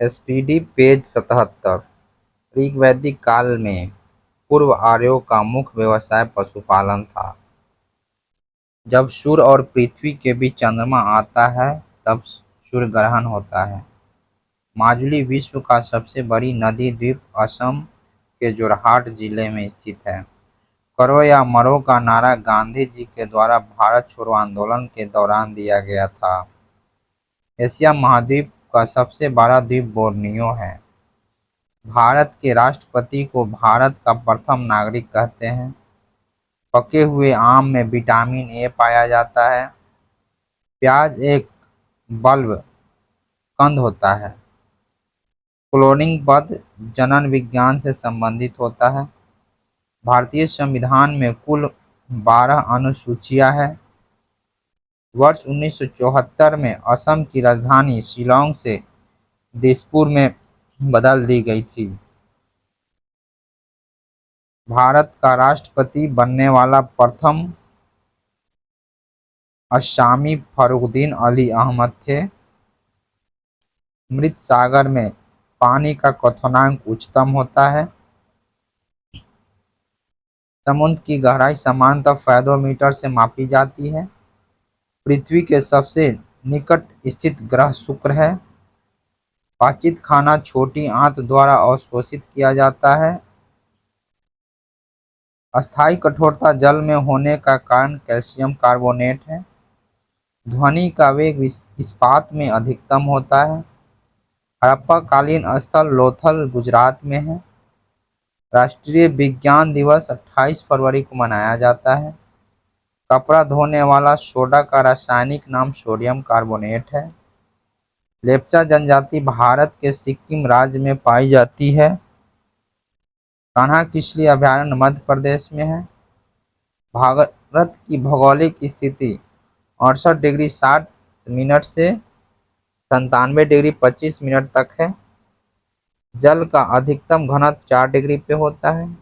SPD page 77। ऋग्वैदिक काल में पूर्व आर्यों का मुख्य व्यवसाय पशुपालन था। जब सूर्य और पृथ्वी के बीच चंद्रमा आता है तब सूर्य ग्रहण होता है। माजुली विश्व का सबसे बड़ी नदी द्वीप असम के जोरहाट जिले में स्थित है। करो या मरो का नारा गांधी जी के द्वारा भारत छोड़ो आंदोलन के दौरान दिया गया था। एशिया महाद्वीप का सबसे बड़ा द्वीप बोर्नियो है। भारत के राष्ट्रपति को भारत का प्रथम नागरिक कहते हैं। पके हुए आम में विटामिन ए पाया जाता है। प्याज एक बल्ब कंद होता है। क्लोनिंग पद जनन विज्ञान से संबंधित होता है। भारतीय संविधान में कुल 12 अनुसूचियां हैं। वर्ष 1974 में असम की राजधानी शिलांग से दिसपुर में बदल दी गई थी। भारत का राष्ट्रपति बनने वाला प्रथम अस्सामी फर्रुखदीन अली अहमद थे। मृत सागर में पानी का क्वथनांक उच्चतम होता है। समुद्र की गहराई सामान्यतः फैथोमीटर से मापी जाती है। पृथ्वी के सबसे निकट स्थित ग्रह शुक्र है। पाचित खाना छोटी आंत द्वारा अवशोषित किया जाता है। अस्थायी कठोरता जल में होने का कारण कैल्शियम कार्बोनेट है। ध्वनि का वेग इस्पात में अधिकतम होता है। हड़प्पा कालीन स्थल लोथल गुजरात में है। राष्ट्रीय विज्ञान दिवस 28 फरवरी को मनाया जाता है। कपड़ा धोने वाला सोडा का रासायनिक नाम सोडियम कार्बोनेट है। लेप्चा जनजाति भारत के सिक्किम राज्य में पाई जाती है। कान्हा किसली अभयारण्य मध्य प्रदेश में है। भारत की भौगोलिक स्थिति 68 डिग्री 60 मिनट से 97 डिग्री 25 मिनट तक है। जल का अधिकतम घनत्व 4 डिग्री पे होता है।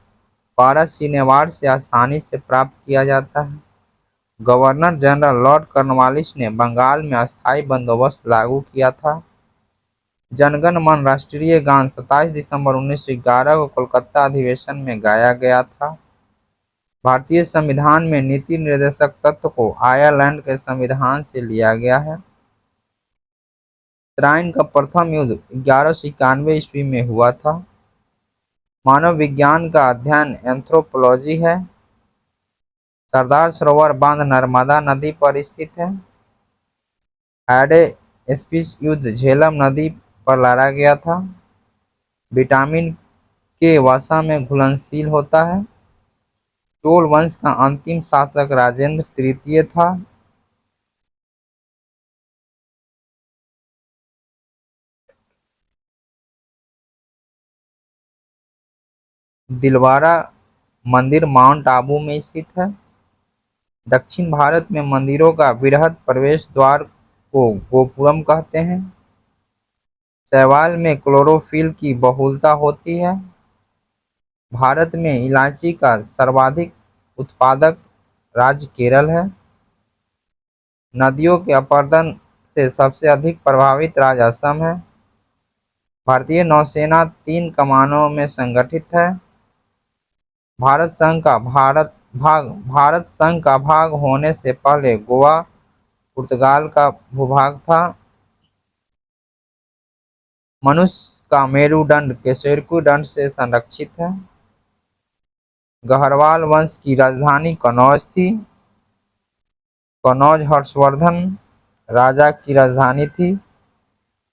पारा सिनेवार से आसानी से प्राप्त किया जाता है। गवर्नर जनरल लॉर्ड कॉर्नवालिस ने बंगाल में अस्थायी बंदोबस्त लागू किया था। जनगण मन राष्ट्रीय गान 27 दिसंबर 1911 को कोलकाता अधिवेशन में गाया गया था। भारतीय संविधान में नीति निर्देशक तत्व को आयरलैंड के संविधान से लिया गया है। तराइन का प्रथम युद्ध 1191 ईस्वी में हुआ था। मानव विज्ञान का अध्ययन एंथ्रोपोलॉजी है। सरदार सरोवर बांध नर्मदा नदी पर स्थित है। एडे-स्पीस युद्ध झेलम नदी पर लड़ा गया था। विटामिन के वसा में घुलनशील होता है। चोल वंश का अंतिम शासक राजेंद्र तृतीय था। दिलवारा मंदिर माउंट आबू में स्थित है। दक्षिण भारत में मंदिरों का वृहद प्रवेश द्वार को गोपुरम कहते हैं। शैवाल में क्लोरोफिल की बहुलता होती है। भारत में इलायची का सर्वाधिक उत्पादक राज्य केरल है। नदियों के अपरदन से सबसे अधिक प्रभावित राज्य असम है। भारतीय नौसेना 3 कमानों में संगठित है। भारत संघ का भाग होने से पहले गोवा पुर्तगाल का भूभाग था। मनुष्य का मेरुदंड केसरकुंड से संरक्षित है। गहरवाल वंश की राजधानी कनौज थी। कनौज हर्षवर्धन राजा की राजधानी थी।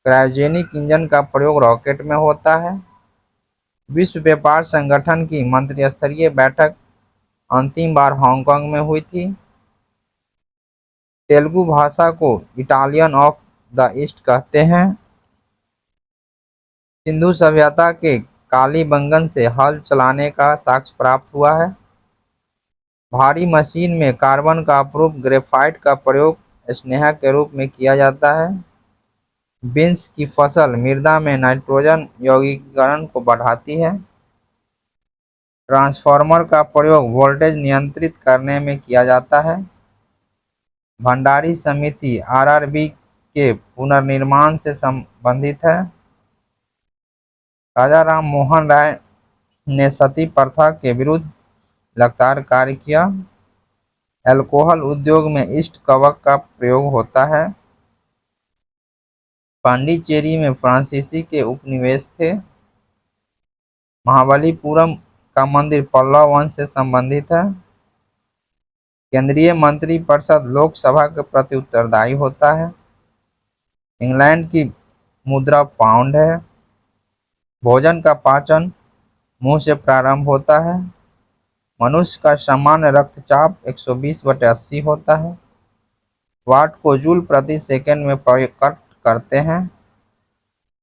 क्रायोजेनिक इंजन का प्रयोग रॉकेट में होता है। विश्व व्यापार संगठन की मंत्रिस्तरीय बैठक अंतिम बार हांगकांग में हुई थी। तेलुगु भाषा को इटालियन ऑफ द ईस्ट कहते हैं। सिंधु सभ्यता के कालीबंगन से हल चलाने का साक्ष्य प्राप्त हुआ है। भारी मशीन में कार्बन का अप्रूप ग्रेफाइट का प्रयोग स्नेहा के रूप में किया जाता है। बीन्स की फसल मृदा में नाइट्रोजन यौगिकीकरण को बढ़ाती है। ट्रांसफार्मर का प्रयोग वोल्टेज नियंत्रित करने में किया जाता है। भंडारी समिति आरआरबी के पुनर्निर्माण से संबंधित है। राजा राम मोहन राय ने सती प्रथा के विरुद्ध लगातार कार्य किया। अल्कोहल उद्योग में ईस्ट कवक का प्रयोग होता है। पांडिचेरी में फ्रांसीसी के उपनिवेश थे। महाबलीपुरम का मंदिर पल्लव वंश से संबंधित है। केंद्रीय मंत्रिपरिषद लोकसभा के प्रति उत्तरदायी होता है। इंग्लैंड की मुद्रा पाउंड है। भोजन का पाचन मुंह से प्रारंभ होता है। मनुष्य का सामान्य रक्तचाप 120/80 होता है। वाट को जूल प्रति सेकंड में प्रकट करते हैं।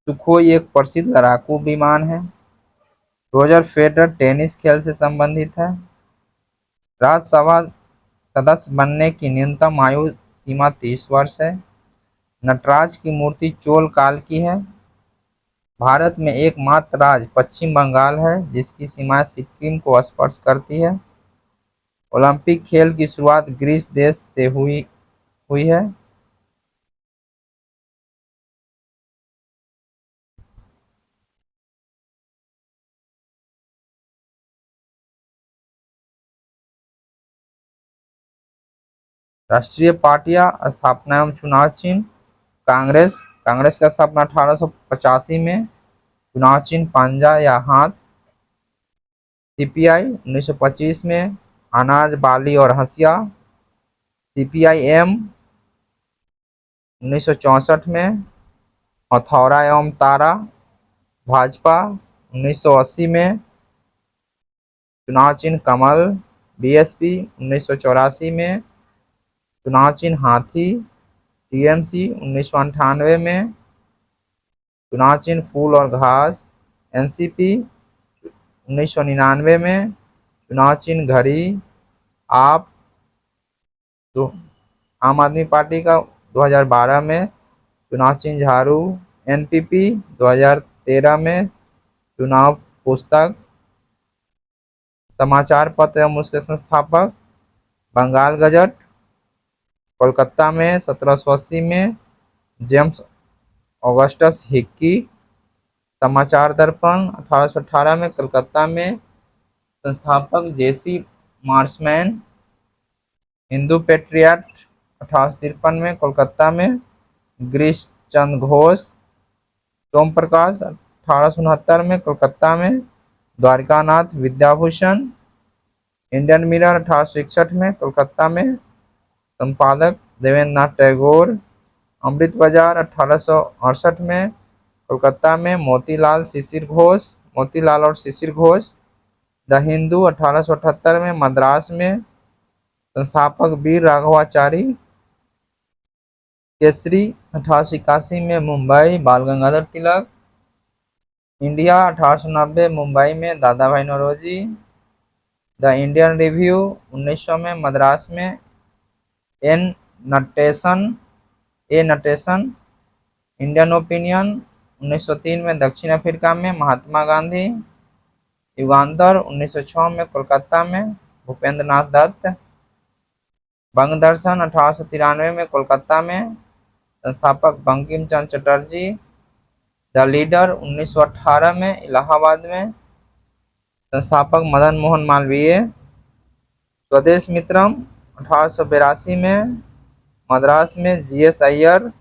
सुखोई एक प्रसिद्ध लड़ाकू विमान है। रोजर फेडरर टेनिस खेल से संबंधित है। राज्यसभा सदस्य बनने की न्यूनतम आयु सीमा 30 वर्ष है। नटराज की मूर्ति चोल काल की है। भारत में एकमात्र राज्य पश्चिम बंगाल है जिसकी सीमाएं सिक्किम को स्पर्श करती है। ओलंपिक खेल की शुरुआत ग्रीस देश से हुई है। राष्ट्रीय पार्टियां, स्थापना एवं चुनाव चिन्ह। कांग्रेस कांग्रेस का स्थापना 1885 में। चुनाव चिन्ह पंजा या हाथ। सीपीआई 1925 में। अनाज, बाली और हंसिया। सीपीआई-एम 1964 में। हथौड़ा एवं तारा। भाजपा 1980 में। चुनाव चिन्ह कमल। बीएसपी 1984 में। चुनाव चिन्ह हाथी। टीएमसी 1998 में। चुनाव चिन्ह फूल और घास। एनसीपी 1999 में। चुनाव चिन्ह घड़ी। आप तो आम आदमी पार्टी का 2012 में। चुनाव चिन्ह झाड़ू। एनपीपी 2013 में। चुनाव पुस्तक। समाचार पत्र एवं उसके संस्थापक। बंगाल गजट कोलकाता में 1780 में। James Augustus Hickey. समाचार दर्पण 1818 में कलकत्ता में। संस्थापक जेसी मार्समैन। हिंदू पेट्रियट 1853 में कोलकाता में। गिरीश चंद्र घोष। सोम प्रकाश 1869 में कोलकाता में। द्वारिकानाथ विद्याभूषण। इंडियन मिरर 1861 में कोलकाता में। संपादक देवेंद्र नाथ टैगोर। अमृत बाजार 1868 में कोलकाता में। मोतीलाल और शिशिर घोष। द हिंदू 1878 में मद्रास में। संस्थापक वीर राघवाचारी। केसरी 1881 में मुंबई, बाल गंगाधर तिलक। इंडिया 1890 मुंबई में दादा भाई नौरोजी। द इंडियन रिव्यू 1900 में मद्रास में। ए नटेशन। इंडियन ओपिनियन 1903 में दक्षिण अफ्रीका में महात्मा गांधी। युगांतर 1906 में कोलकाता में भूपेंद्र नाथ दत्त। बंग दर्शन 1893 में कोलकाता में। संस्थापक बंकिम चंद्र चटर्जी। द लीडर 1918 में इलाहाबाद में। संस्थापक मदन मोहन मालवीय। स्वदेश मित्रम 1882 में मद्रास में GS Iyer.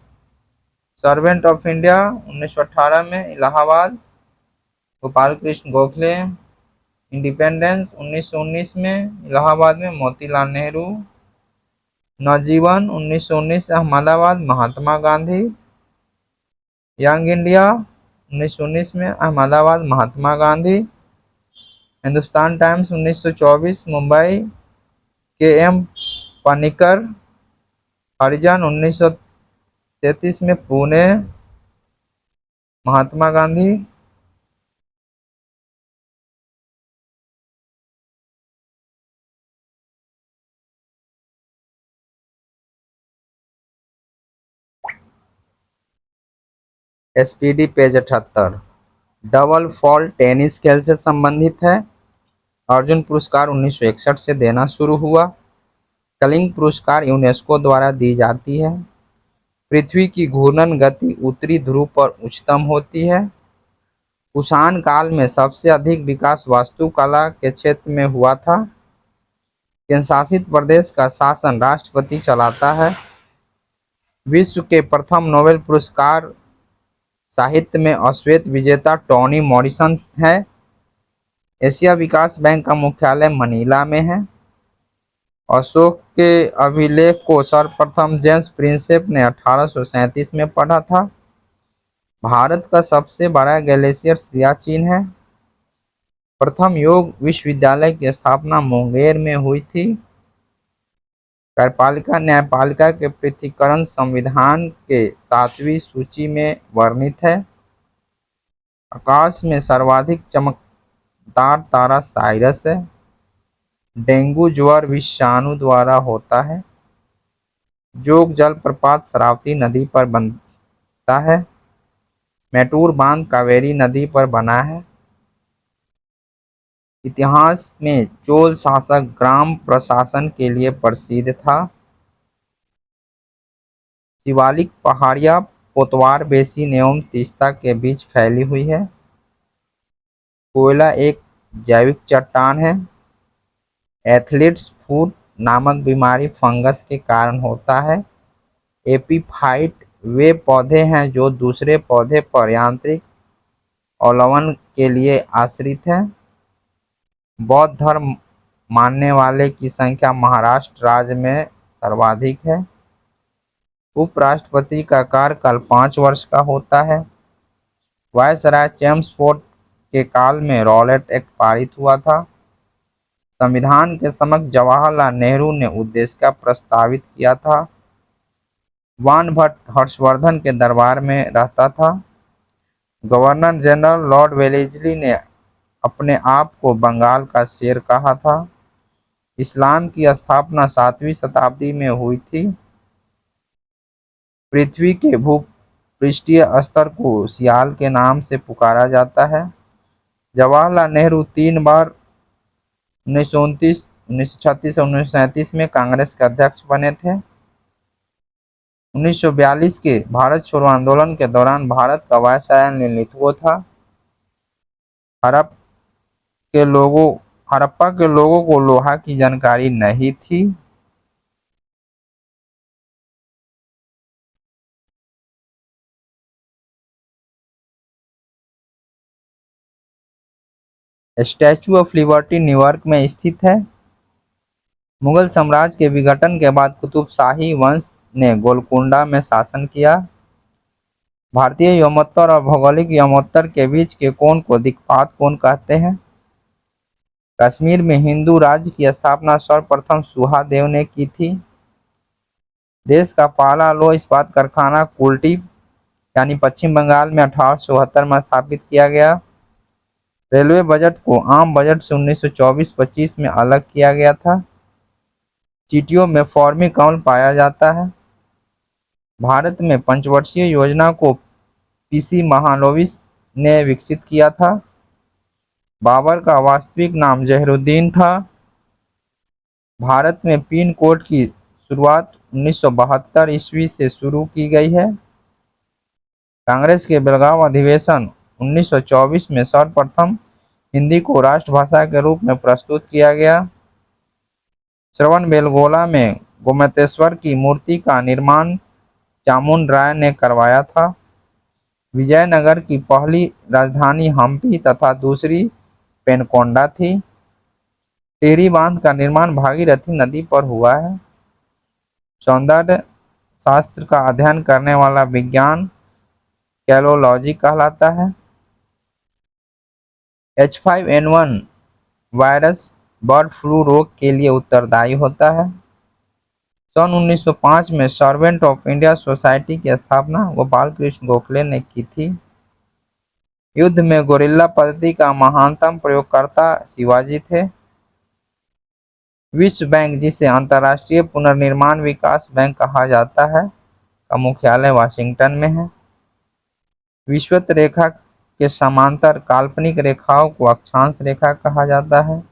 Servant of India 1918 में इलाहाबाद गोपाल कृष्ण गोखले। इंडिपेंडेंस 1919 में इलाहाबाद में मोतीलाल नेहरू। नवजीवन 1919 अहमदाबाद महात्मा गांधी। यंग इंडिया 1919 में Ahmedabad Mahatma Gandhi. Hindustan times 1924 Mumbai K M Panikkar. Harijan 1933 में Pune Mahatma Gandhi. SPD page 78 double fault tennis खेल से संबंधित है। अर्जुन पुरस्कार 1961 से देना शुरू हुआ। कलिंग पुरस्कार यूनेस्को द्वारा दी जाती है। पृथ्वी की घूर्णन गति उत्तरी ध्रुव पर उच्चतम होती है। कुषाण काल में सबसे अधिक विकास वास्तुकला के क्षेत्र में हुआ था। केंद्र शासित प्रदेश का शासन राष्ट्रपति चलाता है। विश्व के प्रथम नोबेल पुरस्कार साहित्य में अश्वेत विजेता टोनी मॉरिसन है। एशिया विकास बैंक का मुख्यालय मनीला में है। अशोक के अभिलेख को सर्वप्रथम जेम्स प्रिंसेप ने 1837 में पढ़ा था। भारत का सबसे बड़ा ग्लेशियर सियाचिन है। प्रथम योग विश्वविद्यालय की स्थापना मुंगेर में हुई थी। कार्यपालिका न्यायपालिका के पृथक्करण संविधान के 7वीं सूची में वर्णित है। आकाश में सर्वाधिक चमकदार तारा साइरस है। डेंगू ज्वर विषाणु द्वारा होता है। जोग जलप्रपात शरावती नदी पर बनता है। मैटूर बांध कावेरी नदी पर बना है। इतिहास में चोल शासक ग्राम प्रशासन के लिए प्रसिद्ध था। शिवालिक पहाड़ियाँ पोतवार बेसिन एवं तीस्ता के बीच फैली हुई है। कोयला एक जैविक चट्टान है। एथलीट्स फुट नामक बीमारी फंगस के कारण होता है। एपीफाइट वे पौधे हैं जो दूसरे पौधे पर यांत्रिक अवलंबन के लिए आश्रित हैं। बौद्ध धर्म मानने वाले की संख्या महाराष्ट्र राज्य में सर्वाधिक है। उपराष्ट्रपति का कार्यकाल 5 वर्ष का होता है। वायसराय चेम्सफोर्ड के काल में रॉलेट एक्ट पारित हुआ था। संविधान के समक्ष जवाहरलाल नेहरू ने उद्देशिका प्रस्तावित किया था। वानभट्ट हर्षवर्धन के दरबार में रहता था। गवर्नर जनरल लॉर्ड वेलेस्ली ने अपने आप को बंगाल का शेर कहा था। इस्लाम की स्थापना 7वीं शताब्दी में हुई थी। पृथ्वी के भूपृष्ठीय स्तर को सियाल के नाम से पुकारा जाता है। जवाहरलाल नेहरू 3 बार 1929, 1936 और 1937 में कांग्रेस के अध्यक्ष बने थे। 1942 के भारत छोड़ो आंदोलन के दौरान भारत का वायसराय लिलिथगो था। हड़प्पा के लोगों को लोहा की जानकारी नहीं थी। स्टैचू ऑफ लिबर्टी न्यूयॉर्क में स्थित है। मुगल साम्राज्य के विघटन के बाद कुतुब शाही वंश ने गोलकुंडा में शासन किया। भारतीय यमोत्तर और भौगोलिक यमोत्तर के बीच के कोण को दिक्पात कोण कहते हैं। कश्मीर में हिंदू राज्य की स्थापना सर्वप्रथम सुहादेव ने की थी। देश का पहला लौह इस्पात कारखाना कुल्टी यानी पश्चिम बंगाल में 1872 में स्थापित किया गया। रेलवे बजट को आम बजट से 1924-25 में अलग किया गया था। चींटियों में फॉर्मी कमल पाया जाता है। भारत में पंचवर्षीय योजना को पीसी महालनोबिस ने विकसित किया था। बाबर का वास्तविक नाम जहीरुद्दीन था। भारत में पिन कोड की शुरुआत 1972 ईस्वी से शुरू की गई है। कांग्रेस के बेलगांव अधिवेशन 1924 में सर्वप्रथम हिंदी को राष्ट्रभाषा के रूप में प्रस्तुत किया गया। श्रवणबेलगोला में गोमतेश्वर की मूर्ति का निर्माण चामुंड राय ने करवाया था। विजयनगर की पहली राजधानी हम्पी तथा दूसरी पेनकोंडा थी। टिहरी बांध का निर्माण भागीरथी नदी पर हुआ है। सौंदर्य शास्त्र का अध्ययन करने वाला विज्ञान कैलोलॉजी कहलाता है। H5N1 वायरस बर्ड फ्लू रोग के लिए उत्तरदायी होता है। सन 1905 में सर्वेंट ऑफ इंडिया सोसाइटी की स्थापना गोपाल कृष्ण गोखले ने की थी। युद्ध में गोरिल्ला पद्धति का महानतम प्रयोगकर्ता शिवाजी थे। विश्व बैंक, जिसे अंतर्राष्ट्रीय पुनर्निर्माण विकास बैंक कहा जाता है, का मुख्यालय वाशिंगटन में है। विषुवत रेखा के समांतर काल्पनिक रेखाओं को अक्षांश रेखा कहा जाता है।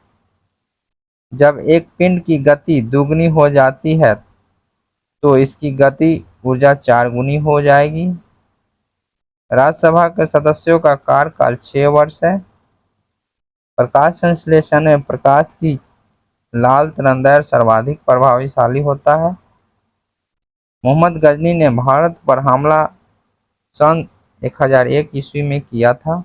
जब एक पिंड की गति दुगनी हो जाती है तो इसकी गति ऊर्जा 4 गुनी हो जाएगी। राज्यसभा के सदस्यों का कार्यकाल 6 वर्ष है। प्रकाश संश्लेषण में प्रकाश की लाल तरंगदैर्घ्य सर्वाधिक प्रभावशाली होता है। मोहम्मद गजनी ने भारत पर हमला सन 1001 ईस्वी में किया था।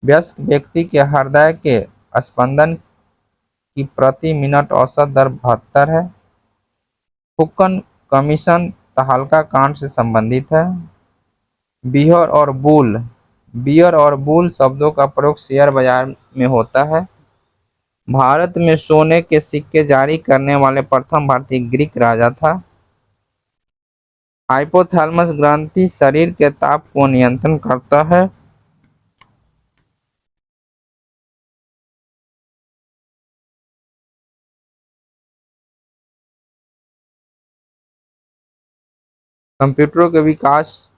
वयस्क व्यक्ति के हृदय के स्पंदन की प्रति मिनट औसत दर 72 है। फुक्कन कमीशन तहलका कांड से संबंधित है। बियर और बुल शब्दों का प्रयोग शेयर बाजार में होता है। भारत में सोने के सिक्के जारी करने वाले प्रथम भारतीय ग्रीक राजा था। हाइपोथैलेमस ग्रंथि शरीर के ताप को नियंत्रण करता है। कंप्यूटरों के विकास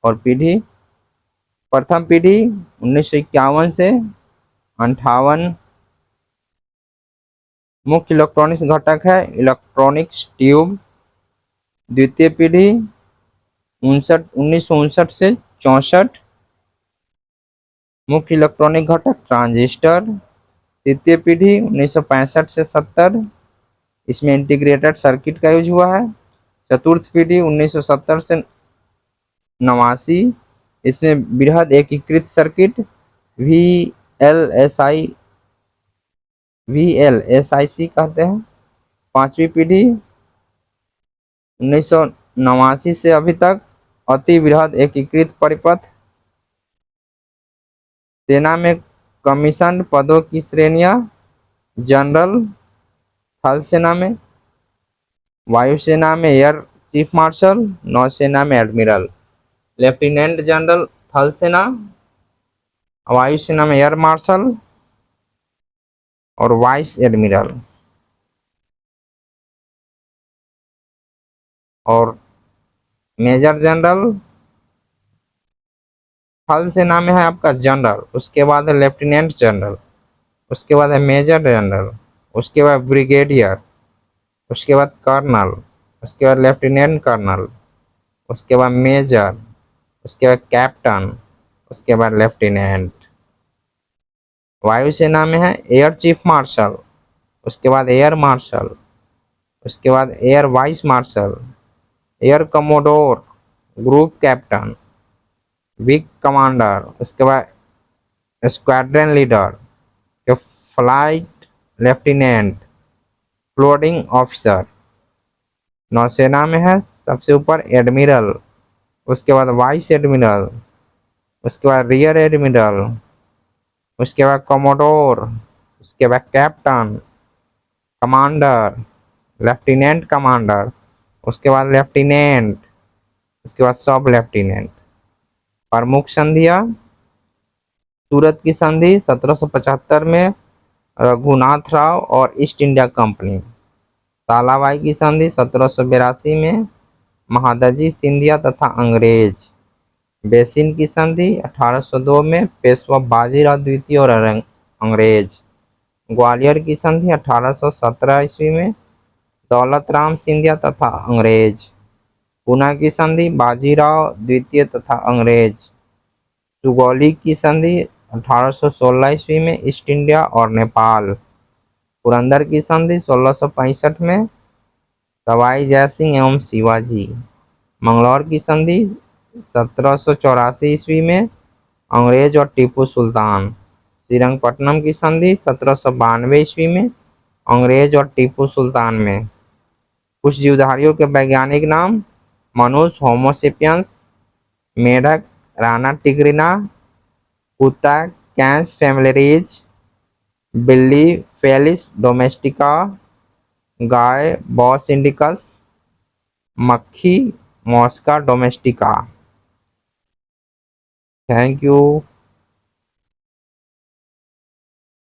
और पीढ़ी। प्रथम पीढ़ी 1951 से 58 मुख्य इलेक्ट्रॉनिक्स घटक है इलेक्ट्रॉनिक्स ट्यूब। द्वितीय पीढ़ी 1959 से 64 मुख्य इलेक्ट्रॉनिक घटक ट्रांजिस्टर। तृतीय पीढ़ी 1965 से 70, इसमें इंटीग्रेटेड सर्किट का यूज हुआ है। चतुर्थ पीढ़ी 1970 से 89, इसमें बृहद एकीकृत सर्किट VLSIC कहते हैं। पांचवी पीढ़ी 1989 से अभी तक अति बृहद एकीकृत परिपथ। सेना में कमीशन पदों की श्रेणियां। जनरल थल सेना में, वायुसेना में एयर चीफ मार्शल, नौसेना में एडमिरल। लेफ्टिनेंट जनरल थल सेना, वायुसेना में एयर मार्शल और वाइस एडमिरल। और मेजर जनरल थल सेना में है आपका जनरल, उसके बाद है लेफ्टिनेंट जनरल, उसके बाद है मेजर जनरल, उसके बाद ब्रिगेडियर, उसके बाद कर्नल, उसके बाद लेफ्टिनेंट कर्नल, उसके बाद मेजर, उसके बाद कैप्टन, उसके बाद लेफ्टिनेंट। वायुसेना में है एयर चीफ मार्शल, उसके बाद एयर मार्शल, उसके बाद air vice marshal, air commodore, group captain, wing commander, उसके बाद squadron leader, flight lieutenant, floating officer. नौसेना में है सबसे ऊपर एडमिरल, उसके बाद वाइस एडमिरल, उसके बाद रियर एडमिरल, उसके बाद कमोडोर, उसके बाद कैप्टन, कमांडर, लेफ्टिनेंट कमांडर, उसके बाद लेफ्टिनेंट, उसके बाद सब लेफ्टिनेंट। प्रमुख संधियां। सूरत की संधि 1775 में रघुनाथ राव और ईस्ट इंडिया कंपनी। सालाबाई की संधि 1782 में महादजी सिंधिया तथा अंग्रेज। बेसिन की संधि 1802 में पेशवा बाजीराव द्वितीय और अंग्रेज। ग्वालियर की संधि 1817 ईस्वी में दौलत राम सिंधिया तथा अंग्रेज। पूना की संधि बाजीराव द्वितीय तथा अंग्रेज। सुगौली की संधि 1816 ईस्वी में ईस्ट इंडिया और नेपाल। पुरंदर की संधि 1665 में सवाई जयसिंह एवं शिवाजी। मंगलौर की संधि 1784 ईस्वी में अंग्रेज और टीपू सुल्तान। श्रीरंगपट्टनम की संधि 1792 ईस्वी में अंग्रेज और टीपू सुल्तान में। कुछ जीवधारियों के वैज्ञानिक नाम: मनुष्य होमोसेपियंस, मेढक राना टिग्रिना, कुत्ता कैंस फैमिलिरीज, बिल्ली फेलिस डोमेस्टिका, गाय बॉस इंडिकस, मक्खी मॉस्का डोमेस्टिका। Thank you.